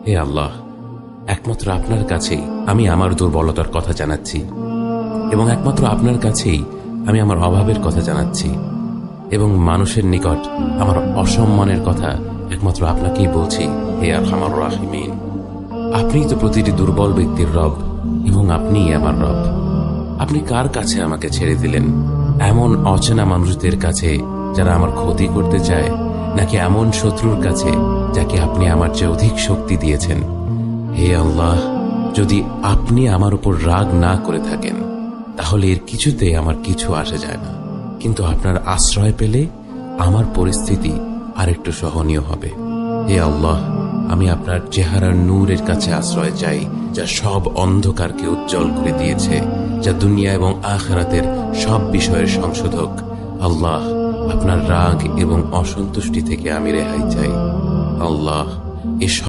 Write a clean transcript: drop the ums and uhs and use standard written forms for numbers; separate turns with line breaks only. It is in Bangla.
হে আল্লাহ, একমাত্র আপনার কাছেই আমি আমার দুর্বলতার কথা জানাচ্ছি এবং একমাত্র আপনার কাছেই আমি আমার অভাবের কথা জানাচ্ছি এবং মানুষের নিকট আমার অসম্মানের কথা একমাত্র আপনাকেই বলছি। হে আরহামার রাহিমিন, আপনিই তো প্রতিটি দুর্বল ব্যক্তির রব এবং আপনিই আমার রব। আপনি কার কাছে আমাকে ছেড়ে দিলেন? এমন অচেনা মানুষদের কাছে যারা আমার ক্ষতি করতে চায়, নাকি এমন শত্রুর কাছে যাকে আপনি আমার চেয়ে অধিক শক্তি দিয়েছেন? হে আল্লাহ, যদি আপনি আমার উপর রাগ না করে থাকেন তাহলে এর কিছুতে আমার কিছু আসে যায় না, কিন্তু আপনার আশ্রয় পেলে আমার পরিস্থিতি আরেকটু সহনীয় হবে। হে আল্লাহ, আমি আপনার চেহারার নূরের কাছে আশ্রয় চাই, যা সব অন্ধকারকে উজ্জ্বল করে দিয়েছে, যা দুনিয়া এবং আখিরাতের সব বিষয়ের সংশোধক। আল্লাহ, আপনার রাগ এবং অসন্তুষ্টি থেকে আমি রেহাই চাই। আল্লাহ, এসব